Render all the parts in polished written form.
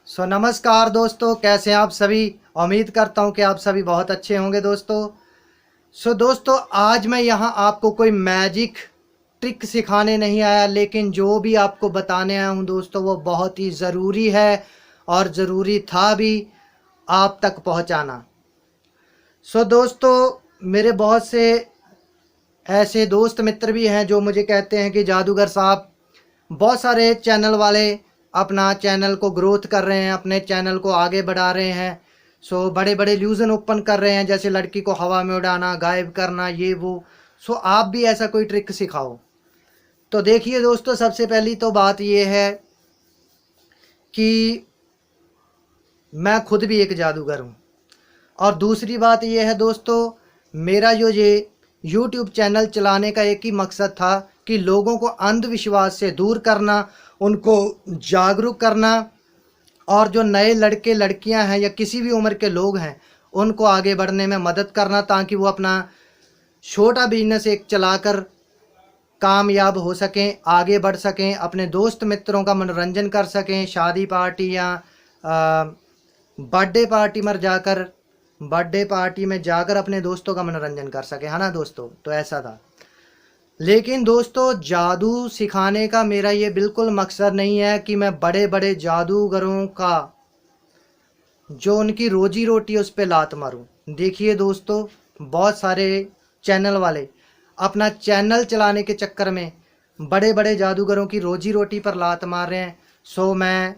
नमस्कार दोस्तों, कैसे हैं आप सभी। उम्मीद करता हूं कि आप सभी बहुत अच्छे होंगे दोस्तों। दोस्तों, आज मैं यहां आपको कोई मैजिक ट्रिक सिखाने नहीं आया, लेकिन जो भी आपको बताने आया हूं दोस्तों वो बहुत ही ज़रूरी है और ज़रूरी था भी आप तक पहुंचाना। दोस्तों, मेरे बहुत से ऐसे दोस्त मित्र भी हैं जो मुझे कहते हैं कि जादूगर साहब, बहुत सारे चैनल वाले अपना चैनल को ग्रोथ कर रहे हैं, अपने चैनल को आगे बढ़ा रहे हैं। बड़े बड़े ल्यूजन ओपन कर रहे हैं, जैसे लड़की को हवा में उड़ाना, गायब करना, ये वो। आप भी ऐसा कोई ट्रिक सिखाओ। तो देखिए दोस्तों, सबसे पहली तो बात ये है कि मैं खुद भी एक जादूगर हूँ। और दूसरी बात ये है दोस्तों, मेरा जो ये यूट्यूब चैनल चलाने का एक ही मकसद था कि लोगों को अंधविश्वास से दूर करना, उनको जागरूक करना, और जो नए लड़के लड़कियां हैं या किसी भी उम्र के लोग हैं उनको आगे बढ़ने में मदद करना, ताकि वो अपना छोटा बिजनेस एक चलाकर कामयाब हो सकें, आगे बढ़ सकें, अपने दोस्त मित्रों का मनोरंजन कर सकें, शादी पार्टी या बर्थडे पार्टी में जाकर अपने दोस्तों का मनोरंजन कर सके, है ना दोस्तों। तो ऐसा था। लेकिन दोस्तों, जादू सिखाने का मेरा ये बिल्कुल मकसद नहीं है कि मैं बड़े बड़े जादूगरों का जो उनकी रोजी रोटी उस पर लात मारूं। देखिए दोस्तों, बहुत सारे चैनल वाले अपना चैनल चलाने के चक्कर में बड़े बड़े जादूगरों की रोजी रोटी पर लात मार रहे हैं। मैं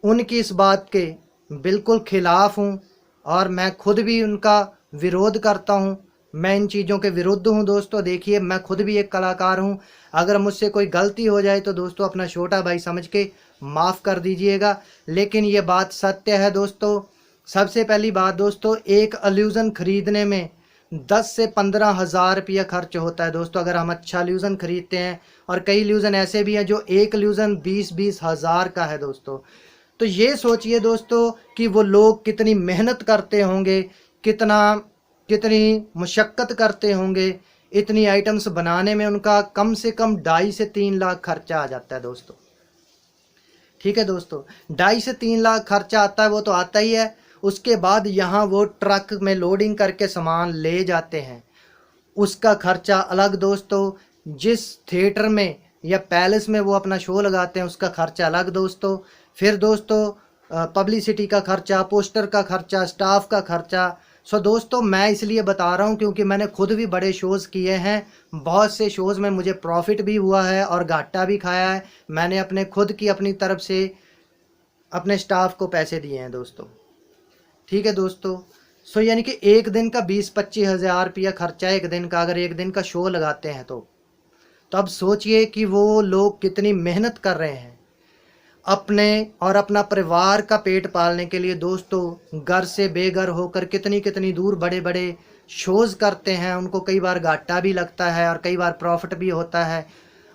उनकी इस बात के बिल्कुल खिलाफ हूँ और मैं खुद भी उनका विरोध करता हूँ। मैं इन चीज़ों के विरुद्ध हूँ दोस्तों। देखिए, मैं खुद भी एक कलाकार हूँ। अगर मुझसे कोई गलती हो जाए तो दोस्तों अपना छोटा भाई समझ के माफ़ कर दीजिएगा, लेकिन ये बात सत्य है दोस्तों। सबसे पहली बात दोस्तों, एक अल्यूज़न ख़रीदने में 10 से 15 हज़ार रुपया खर्च होता है दोस्तों, अगर हम अच्छा ल्यूज़न ख़रीदते हैं। और कई ल्यूज़न ऐसे भी हैं जो एक ल्यूज़न 20-20 हज़ार का है दोस्तों। तो ये सोचिए दोस्तों कि वो लोग कितनी मेहनत करते होंगे, कितनी मुशक्क़त करते होंगे। इतनी आइटम्स बनाने में उनका कम से कम 2.5 से 3 लाख खर्चा आ जाता है दोस्तों। ठीक है दोस्तों, 2.5 से 3 लाख खर्चा आता है, वो तो आता ही है। उसके बाद यहाँ वो ट्रक में लोडिंग करके सामान ले जाते हैं, उसका खर्चा अलग दोस्तों। जिस थिएटर में या पैलेस में वो अपना शो लगाते हैं उसका खर्चा अलग दोस्तों। फिर दोस्तों पब्लिसिटी का खर्चा, पोस्टर का खर्चा, स्टाफ का खर्चा। दोस्तों, मैं इसलिए बता रहा हूँ क्योंकि मैंने खुद भी बड़े शोज़ किए हैं। बहुत से शोज़ में मुझे प्रॉफिट भी हुआ है और घाटा भी खाया है। मैंने अपनी तरफ से अपने स्टाफ को पैसे दिए हैं दोस्तों। ठीक है दोस्तों। यानी कि एक दिन का 20-25 हज़ार रुपया खर्चा है एक दिन का, अगर एक दिन का शो लगाते हैं तो अब सोचिए कि वो लोग कितनी मेहनत कर रहे हैं अपने और अपना परिवार का पेट पालने के लिए दोस्तों। घर से बेघर होकर कितनी कितनी दूर बड़े बड़े शोज़ करते हैं। उनको कई बार घाटा भी लगता है और कई बार प्रॉफिट भी होता है,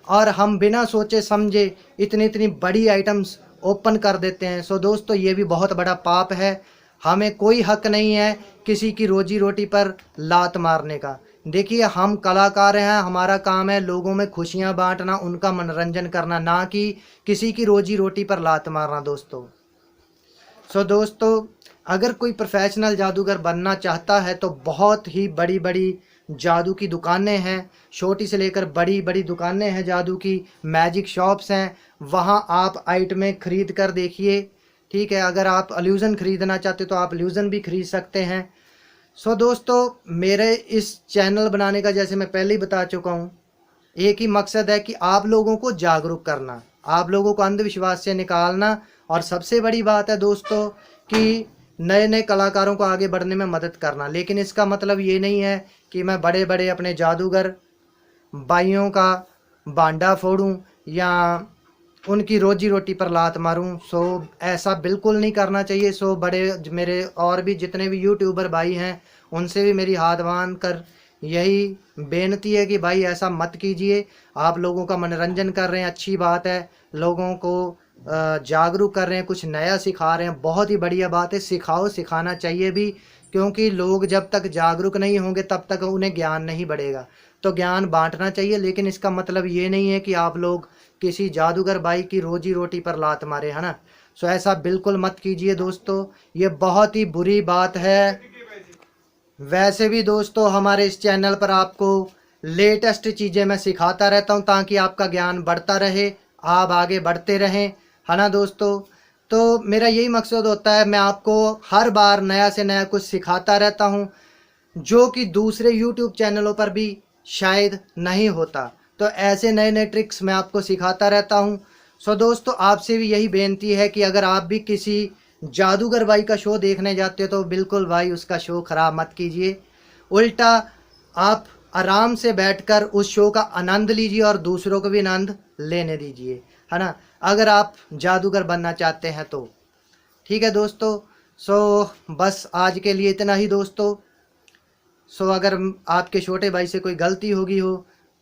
और हम बिना सोचे समझे इतनी इतनी बड़ी आइटम्स ओपन कर देते हैं। दोस्तों, ये भी बहुत बड़ा पाप है। हमें कोई हक नहीं है किसी की रोजी रोटी पर लात मारने का। देखिए, हम कलाकार हैं, हमारा काम है लोगों में खुशियां बांटना, उनका मनोरंजन करना, ना कि किसी की रोजी रोटी पर लात मारना दोस्तों। दोस्तों, अगर कोई प्रोफेशनल जादूगर बनना चाहता है तो बहुत ही बड़ी बड़ी जादू की दुकानें हैं, छोटी से लेकर बड़ी बड़ी दुकानें हैं जादू की, मैजिक शॉप्स हैं। वहाँ आप आइटमें ख़रीद कर देखिए। ठीक है, अगर आप अल्यूज़न ख़रीदना चाहते तो आप अल्यूज़न भी ख़रीद सकते हैं। दोस्तों, मेरे इस चैनल बनाने का, जैसे मैं पहले ही बता चुका हूँ, एक ही मकसद है कि आप लोगों को जागरूक करना, आप लोगों को अंधविश्वास से निकालना, और सबसे बड़ी बात है दोस्तों कि नए नए कलाकारों को आगे बढ़ने में मदद करना। लेकिन इसका मतलब ये नहीं है कि मैं बड़े बड़े अपने जादूगर भाइयों का बांडा फोड़ूं या उनकी रोजी रोटी पर लात मारूं। ऐसा बिल्कुल नहीं करना चाहिए। बड़े मेरे और भी जितने भी यूट्यूबर भाई हैं उनसे भी मेरी हाथ बांध कर यही बेनती है कि भाई ऐसा मत कीजिए। आप लोगों का मनोरंजन कर रहे हैं, अच्छी बात है, लोगों को जागरूक कर रहे हैं, कुछ नया सिखा रहे हैं, बहुत ही बढ़िया बात है। सिखाओ, सिखाना चाहिए भी, क्योंकि लोग जब तक जागरूक नहीं होंगे तब तक उन्हें ज्ञान नहीं बढ़ेगा। तो ज्ञान बांटना चाहिए, लेकिन इसका मतलब ये नहीं है कि आप लोग किसी जादूगर भाई की रोजी रोटी पर लात मारे, है ना। सो ऐसा बिल्कुल मत कीजिए दोस्तों, ये बहुत ही बुरी बात है। वैसे भी दोस्तों हमारे इस चैनल पर आपको लेटेस्ट चीज़ें मैं सिखाता रहता हूँ ताकि आपका ज्ञान बढ़ता रहे, आप आगे बढ़ते रहें, है ना दोस्तों। तो मेरा यही मकसद होता है, मैं आपको हर बार नया से नया कुछ सिखाता रहता हूँ जो कि दूसरे यूट्यूब चैनलों पर भी शायद नहीं होता। तो ऐसे नए नए ट्रिक्स मैं आपको सिखाता रहता हूँ। सो दोस्तों आपसे भी यही बेनती है कि अगर आप भी किसी जादूगर भाई का शो देखने जाते हो तो बिल्कुल भाई उसका शो ख़राब मत कीजिए, उल्टा आप आराम से बैठकर उस शो का आनंद लीजिए और दूसरों को भी आनंद लेने दीजिए, है ना, अगर आप जादूगर बनना चाहते हैं तो। ठीक है दोस्तों, सो बस आज के लिए इतना ही दोस्तों। सो अगर आपके छोटे भाई से कोई गलती होगी हो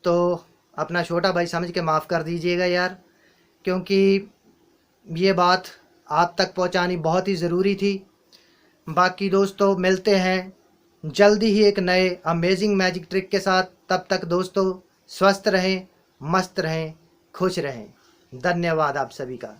तो अपना छोटा भाई समझ के माफ़ कर दीजिएगा यार, क्योंकि ये बात आप तक पहुंचानी बहुत ही ज़रूरी थी। बाकी दोस्तों मिलते हैं जल्दी ही एक नए अमेजिंग मैजिक ट्रिक के साथ। तब तक दोस्तों स्वस्थ रहें, मस्त रहें, खुश रहें। धन्यवाद आप सभी का।